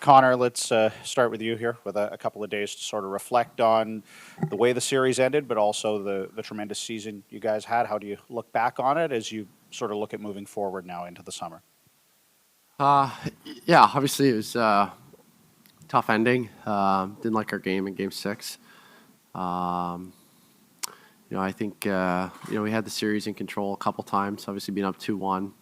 Connor, let's start with you here with a couple of days to sort of reflect on the way the series ended, but also the tremendous season you guys had. How do you look back on it as you sort of look at moving forward now into the summer? Uh, yeah, obviously it was a tough ending. Didn't like our game in Game 6. Um, I think we had the series in control a couple times. Obviously, being up 2-1,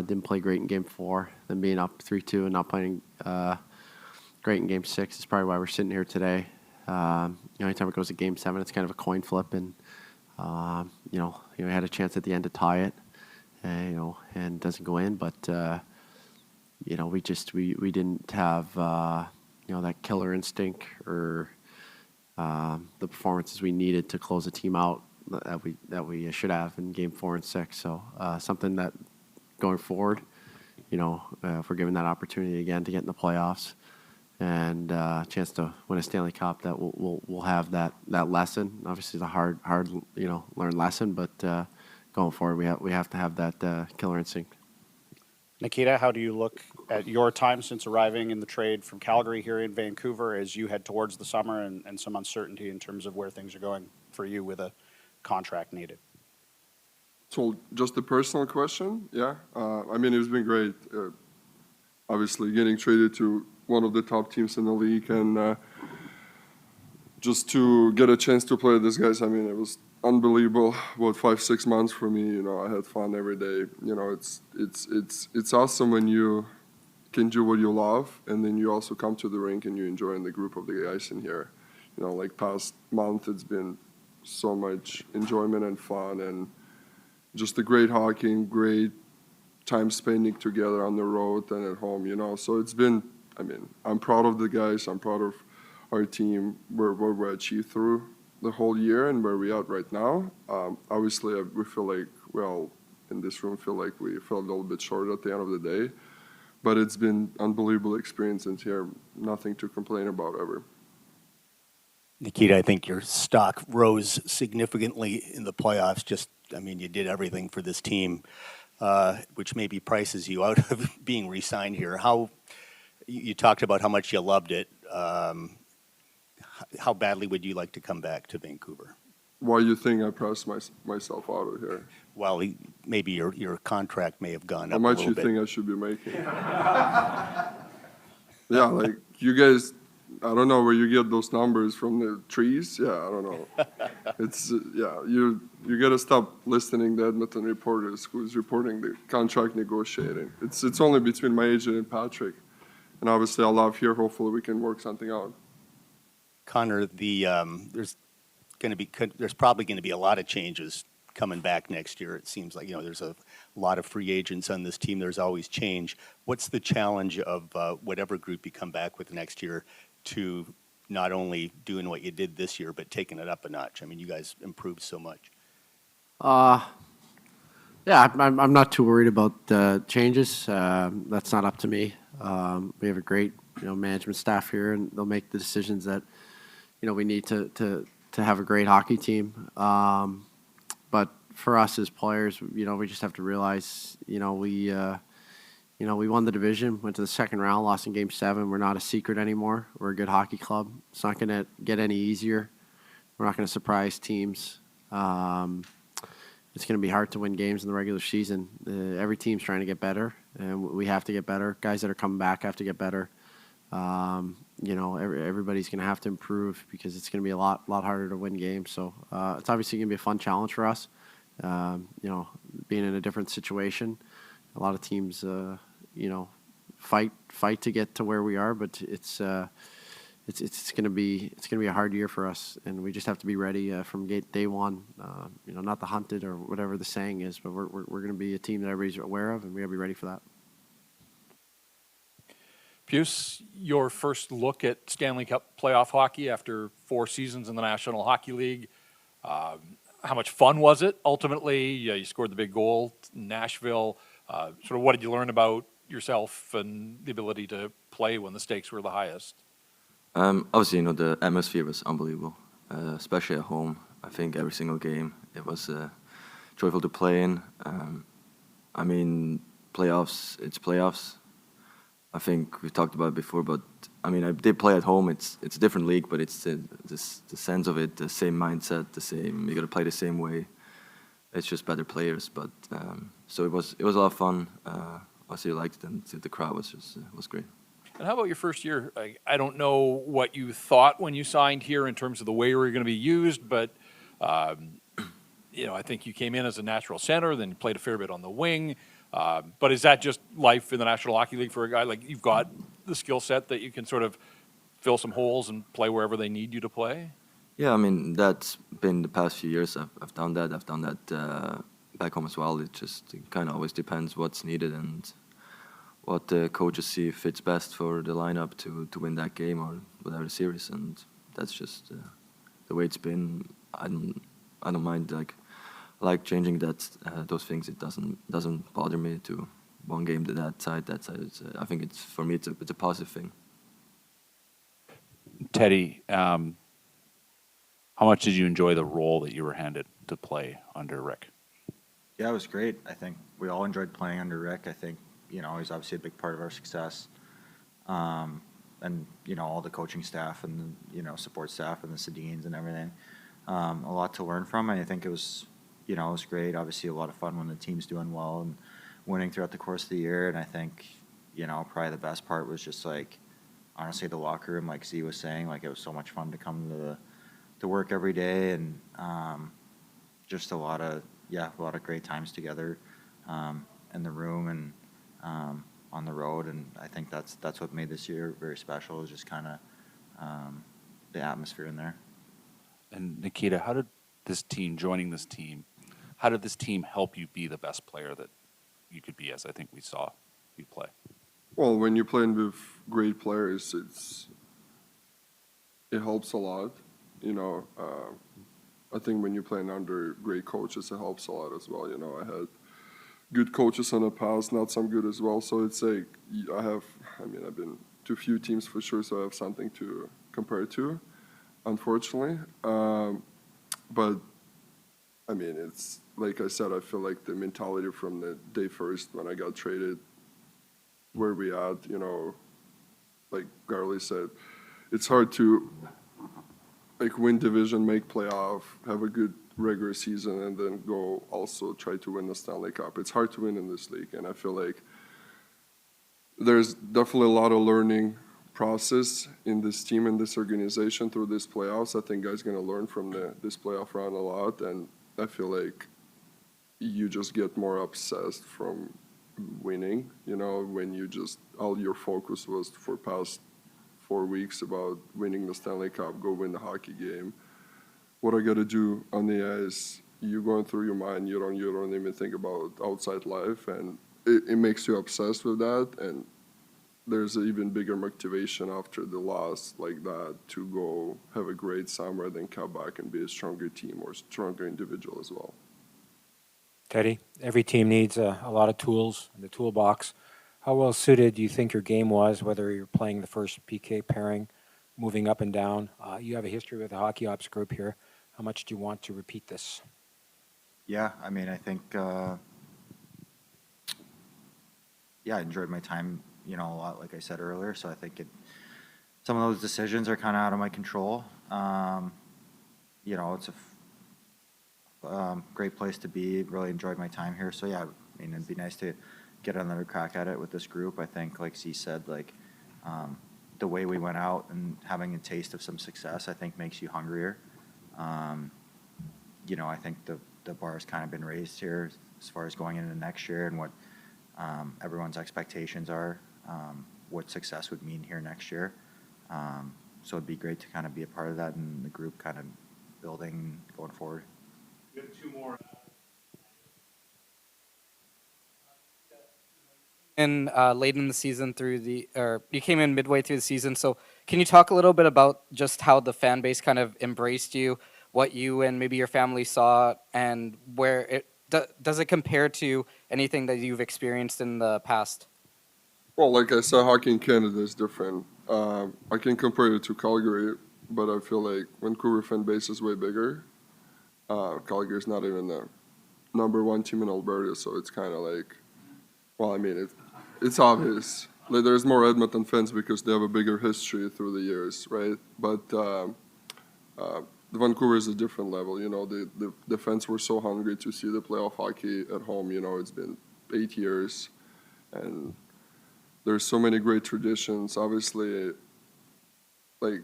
didn't play great in Game 4. Then being up 3-2 and not playing great in Game 6 is probably why we're sitting here today. Anytime it goes to Game 7, it's kind of a coin flip, and we had a chance at the end to tie it, and it doesn't go in, but. We didn't have that killer instinct or the performances we needed to close the team out that we should have in Game 4 and 6. So something that going forward, if we're given that opportunity again to get in the playoffs and a chance to win a Stanley Cup, that we'll have that lesson. Obviously, it's a hard learned lesson, but going forward, we have to have that killer instinct. Nikita, how do you look at your time since arriving in the trade from Calgary here in Vancouver as you head towards the summer and some uncertainty in terms of where things are going for you with a contract needed? So just a personal question, yeah. It's been great. Obviously, getting traded to one of the top teams in the league and just to get a chance to play with these guys. It was unbelievable. About 5-6 months for me. I had fun every day. It's awesome when you can do what you love, and then you also come to the rink and you enjoy in the group of the guys in here. Like past month, it's been so much enjoyment and fun, and just a great hockey and great time spending together on the road and at home. So it's been. I'm proud of the guys. I'm proud of our team, where we achieved through the whole year and where we are right now. Obviously, we feel like we all in this room feel like we fell a little bit short at the end of the day. But it's been unbelievable experience in here. Nothing to complain about ever. Nikita, I think your stock rose significantly in the playoffs. You did everything for this team, which maybe prices you out of being re-signed here. You talked about how much you loved it. How badly would you like to come back to Vancouver? Why you think I pressed myself out of here? Well, maybe your contract may have gone up a little bit. How much you think I should be making? Yeah, like you guys, I don't know where you get those numbers from, the trees. Yeah, I don't know. It's you got to stop listening to Edmonton reporters who's reporting the contract negotiating. It's only between my agent and Patrick, and obviously I love here. Hopefully we can work something out. Connor, there's probably going to be a lot of changes coming back next year. It seems like there's a lot of free agents on this team. There's always change. What's the challenge of whatever group you come back with next year to not only doing what you did this year but taking it up a notch? You guys improved so much. Yeah, I'm not too worried about the changes. That's not up to me. We have a great management staff here, and they'll make the decisions that we need to have a great hockey team. But for us as players, we just have to realize, we won the division, went to the second round, lost in Game 7. We're not a secret anymore. We're a good hockey club. It's not going to get any easier. We're not going to surprise teams. It's going to be hard to win games in the regular season. Every team's trying to get better, and we have to get better. Guys that are coming back have to get better. Everybody's going to have to improve because it's going to be a lot harder to win games. So it's obviously going to be a fun challenge for us. Being in a different situation, a lot of teams, fight to get to where we are, but it's going to be a hard year for us, and we just have to be ready from day one. Not the hunted or whatever the saying is, but we're going to be a team that everybody's aware of, and we got to be ready for that. Pius, your first look at Stanley Cup playoff hockey after 4 seasons in the National Hockey League. How much fun was it? Ultimately, you scored the big goal in Nashville. Sort of what did you learn about yourself and the ability to play when the stakes were the highest? Obviously, the atmosphere was unbelievable, especially at home. I think every single game, it was joyful to play in. Playoffs, it's playoffs. I think we talked about it before, but I mean, I did play at home. It's a different league, but it's the sense of it, the same mindset, the same. You got to play the same way. It's just better players, but so it was a lot of fun. I really liked it, and the crowd was great. And how about your first year? I don't know what you thought when you signed here in terms of the way you were going to be used, but I think you came in as a natural center, then you played a fair bit on the wing. But is that just life in the National Hockey League for a guy like you've got the skill set that you can sort of fill some holes and play wherever they need you to play? Yeah, I mean that's been the past few years. I've done that. I've done that back home as well. It kind of always depends what's needed and what the coaches see fits best for the lineup to win that game or whatever series, and that's just the way it's been. I don't mind like changing those things. It doesn't bother me to one game to that side. I think for me it's a positive thing. Teddy, how much did you enjoy the role that you were handed to play under Rick? Yeah, it was great. I think we all enjoyed playing under Rick. I think, he's obviously a big part of our success. And, all the coaching staff and, support staff and the Sedins and everything. A lot to learn from. And I think it was great. Obviously a lot of fun when the team's doing well and winning throughout the course of the year. And I think, probably the best part was just honestly, the locker room, like Z was saying, it was so much fun to come to work every day and just a lot of great times together in the room and on the road. And I think that's what made this year very special, is just kind of the atmosphere in there. And Nikita, how did joining this team, how did this team help you be the best player that you could be, as I think we saw you play? Well, when you're playing with great players, it helps a lot. I think when you're playing under great coaches, it helps a lot as well. I had good coaches in the past, not some good as well. So it's I've been to a few teams for sure, so I have something to compare to, unfortunately. But I mean, it's like I said, I feel like the mentality from the day first when I got traded, where we at, like Garley said, it's hard to win division, make playoff, have a good regular season, and then go also try to win the Stanley Cup. It's hard to win in this league, and I feel like there's definitely a lot of learning process in this team and this organization through this playoffs. I think guys going to learn from this playoff round a lot, and I feel like you just get more obsessed from winning, when you just all your focus was for past 4 weeks about winning the Stanley Cup, go win the hockey game. What I got to do on the ice, you're going through your mind, you don't even think about outside life, and it makes you obsessed with that, and there's an even bigger motivation after the loss like that to go have a great summer, then come back and be a stronger team or stronger individual as well. Teddy, every team needs a lot of tools in the toolbox. How well suited do you think your game was, whether you're playing the first PK pairing, moving up and down? You have a history with the Hockey Ops group here. How much do you want to repeat this? Yeah, I mean, I think, I enjoyed my time, a lot, like I said earlier. So I think some of those decisions are kind of out of my control. It's a great place to be. Really enjoyed my time here. So yeah, I mean, it'd be nice to get another crack at it with this group. I think, like Z said, the way we went out and having a taste of some success, I think makes you hungrier. I think the bar has kind of been raised here as far as going into next year and what everyone's expectations are, what success would mean here next year. So it'd be great to kind of be a part of that and the group kind of building going forward. We have two more. In late in the season you came in midway through the season. So can you talk a little bit about just how the fan base kind of embraced you, what you and maybe your family saw, and where does it compare to anything that you've experienced in the past? Well, like I said, hockey in Canada is different. I can compare it to Calgary, but I feel like Vancouver fan base is way bigger. Calgary is not even the number one team in Alberta, so it's kind of like, well, I mean, it's obvious. like there's more Edmonton fans because they have a bigger history through the years, right? But the Vancouver is a different level. You know, the fans were so hungry to see the playoff hockey at home. You know, it's been 8 years, and there's so many great traditions. Obviously, like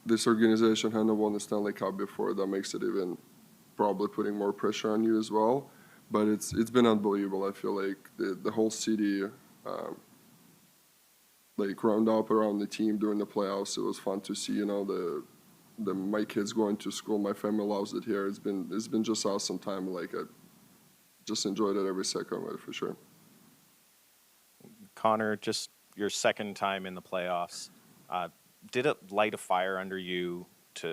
this organization had not won the Stanley Cup before. That makes it even probably putting more pressure on you as well. But it's been unbelievable. I feel like the whole city like round up around the team during the playoffs. It was fun to see. You know, the my kids going to school. My family loves it here. It's been just awesome time. Like I just enjoyed it every second of it for sure. Connor, just your second time in the playoffs. Did it light a fire under you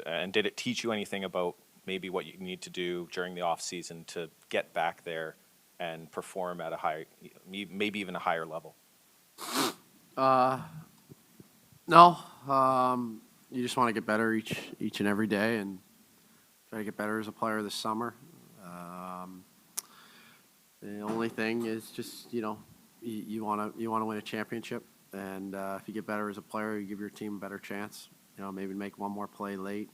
and did it teach you anything about maybe what you need to do during the off season to get back there and perform at a high, maybe even a higher level? No. You just want to get better each and every day, and try to get better as a player this summer. The only thing is just you want to win a championship, and if you get better as a player, you give your team a better chance. Maybe make one more play late.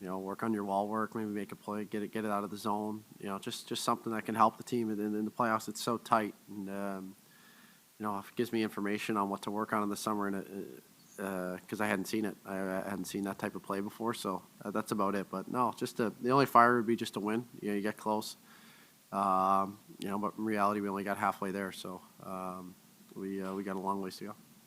Work on your wall work. Maybe make a play, get it out of the zone. Just something that can help the team. And in the playoffs, it's so tight, and if it gives me information on what to work on in the summer, and because I hadn't seen it, I hadn't seen that type of play before. So that's about it. But no, just the only fire would be just to win. You get close. But in reality, we only got halfway there, so we got a long ways to go.